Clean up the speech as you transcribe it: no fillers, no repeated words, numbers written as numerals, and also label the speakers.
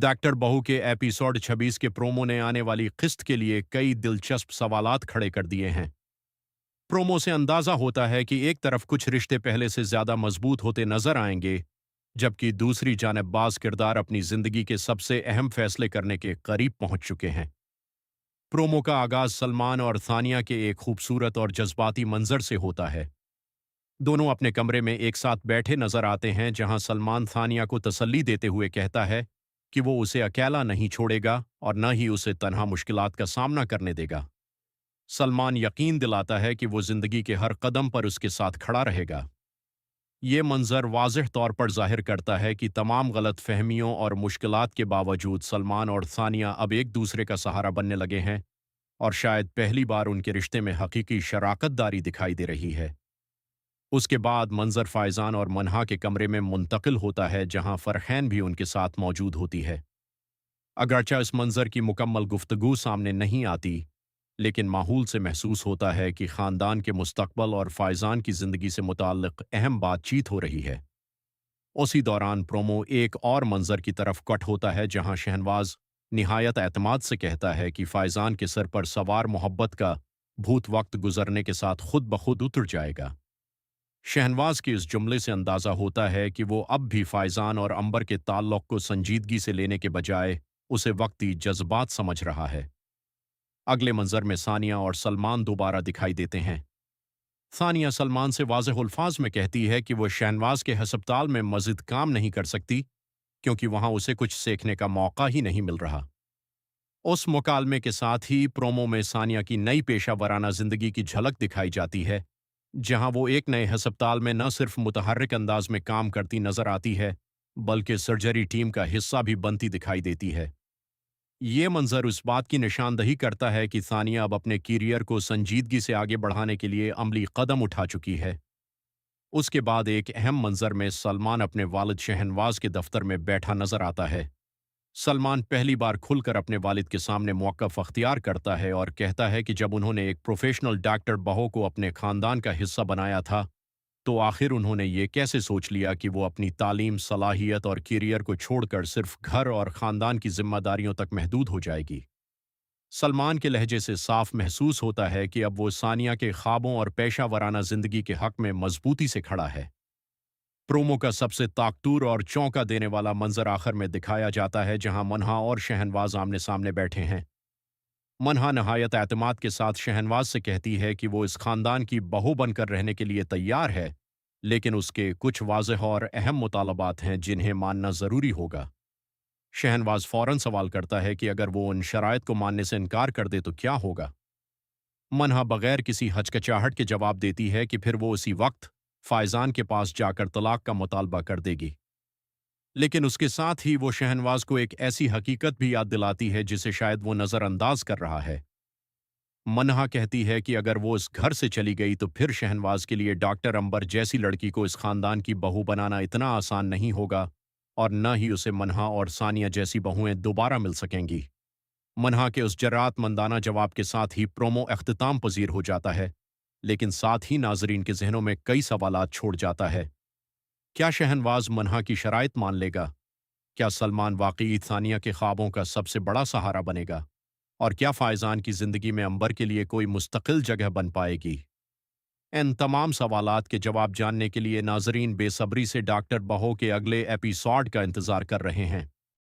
Speaker 1: Doctor बहू के episode 26 के प्रोमो ने आने वाली किस्त के लिए कई दिलचस्प सवालात खड़े कर दिए हैं। प्रोमो से अंदाजा होता है कि एक तरफ कुछ रिश्ते पहले से ज्यादा मजबूत होते नजर आएंगे, जबकि दूसरी जानिब बाज किरदार अपनी जिंदगी के सबसे अहम फैसले करने के करीब पहुंच चुके हैं। प्रोमो का आगाज सलमान और थानिया के एक खूबसूरत और जज्बाती मंजर से होता है। दोनों अपने कमरे में एक साथ बैठे नजर आते हैं, जहां सलमान थानिया को तसल्ली देते हुए कहता है कि वो उसे अकेला नहीं छोड़ेगा और न ही उसे तन्हा मुश्किलात का सामना करने देगा। सलमान यकीन दिलाता है कि वो जिंदगी के हर कदम पर उसके साथ खड़ा रहेगा। ये मंजर वाज़ेह तौर पर जाहिर करता है कि तमाम गलत फहमियों और मुश्किलात के बावजूद सलमान और सानिया अब एक दूसरे का सहारा बनने लगे हैं, और शायद पहली बार उनके रिश्ते में हकीकी शराकतदारी दिखाई दे रही है। उसके बाद मंजर फायजान और मनहा के कमरे में मुंतकिल होता है, जहां फरहैन भी उनके साथ मौजूद होती है। अगरचा इस मंजर की मुकम्मल गुफ्तगू सामने नहीं आती, लेकिन माहौल से महसूस होता है कि ख़ानदान के मुस्तकबल और फायजान की ज़िंदगी से मुताल्लिक़ अहम बातचीत हो रही है। उसी दौरान प्रोमो एक और मंजर की तरफ कट होता है, जहां शहनवाज निहायत एतमाद से कहता है कि फायजान के सर पर सवार मोहब्बत का भूत वक्त गुजरने के साथ खुद ब खुद उतर जाएगा। शहनवाज के इस जुमले से अंदाज़ा होता है कि वो अब भी फायजान और अंबर के ताल्लुक़ को संजीदगी से लेने के बजाय उसे वक्ती जज्बात समझ रहा है। अगले मंजर में सानिया और सलमान दोबारा दिखाई देते हैं। सानिया सलमान से वाज़ेह अल्फाज में कहती है कि वो शहनवाज के हस्पताल में मज़ीद काम नहीं कर सकती, क्योंकि वहां उसे कुछ सीखने का मौका ही नहीं मिल रहा। उस मुकालमे के साथ ही प्रोमो में सानिया की नई पेशा वराना जिंदगी की झलक दिखाई जाती है, जहां वो एक नए हस्पताल में न सिर्फ मुतहर्रिक अंदाज में काम करती नजर आती है, बल्कि सर्जरी टीम का हिस्सा भी बनती दिखाई देती है। ये मंजर उस बात की निशानदही करता है कि सानिया अब अपने करियर को संजीदगी से आगे बढ़ाने के लिए अमली कदम उठा चुकी है। उसके बाद एक अहम मंजर में सलमान अपने वालिद शहनवाज के दफ्तर में बैठा नजर आता है। सलमान पहली बार खुलकर अपने वालिद के सामने मौक़िफ़ अख्तियार करता है और कहता है कि जब उन्होंने एक प्रोफेशनल डॉक्टर बहू को अपने ख़ानदान का हिस्सा बनाया था, तो आखिर उन्होंने ये कैसे सोच लिया कि वो अपनी तालीम, सलाहियत और करियर को छोड़कर सिर्फ घर और ख़ानदान की जिम्मेदारियों तक महदूद हो जाएगी। सलमान के लहजे से साफ महसूस होता है कि अब वो सानिया के ख्वाबों और पेशा वराना ज़िंदगी के हक़ में मजबूती से खड़ा है। प्रोमो का सबसे ताकतूर और चौंका देने वाला मंजर आखिर में दिखाया जाता है, जहां मनहा और शहनवाज आमने सामने बैठे हैं। मनहा नहायत एतमाद के साथ शहनवाज से कहती है कि वो इस खानदान की बहू बनकर रहने के लिए तैयार है, लेकिन उसके कुछ वाज़ेह और अहम मुतालबात हैं जिन्हें मानना ज़रूरी होगा। शहनवाज फौरन सवाल करता है कि अगर वो उन शराइत को मानने से इनकार कर दे तो क्या होगा। मनहा बगैर किसी हचकचाहट के जवाब देती है कि फिर वो उसी वक्त फायजान के पास जाकर तलाक का मुतालबा कर देगी। लेकिन उसके साथ ही वो शहनवाज को एक ऐसी हकीकत भी याद दिलाती है जिसे शायद वो नज़रअंदाज कर रहा है। मनहा कहती है कि अगर वो इस घर से चली गई तो फिर शहनवाज के लिए डॉक्टर अंबर जैसी लड़की को इस खानदान की बहू बनाना इतना आसान नहीं होगा, और न ही उसे मनहा और सानिया जैसी बहुएं दोबारा मिल सकेंगी। मनहा के उस जराअतमंदाना जवाब के साथ ही प्रोमो अख्तिताम पजीर हो जाता है, लेकिन साथ ही नाजरीन के जहनों में कई सवालात छोड़ जाता है। क्या शहनवाज मनहा की शराइत मान लेगा? क्या सलमान वाकई सानिया के ख्वाबों का सबसे बड़ा सहारा बनेगा? और क्या फायजान की जिंदगी में अंबर के लिए कोई मुस्तकिल जगह बन पाएगी? इन तमाम सवालात के जवाब जानने के लिए नाजरीन बेसब्री से डॉक्टर बहू के अगले एपिसोड का इंतजार कर रहे हैं।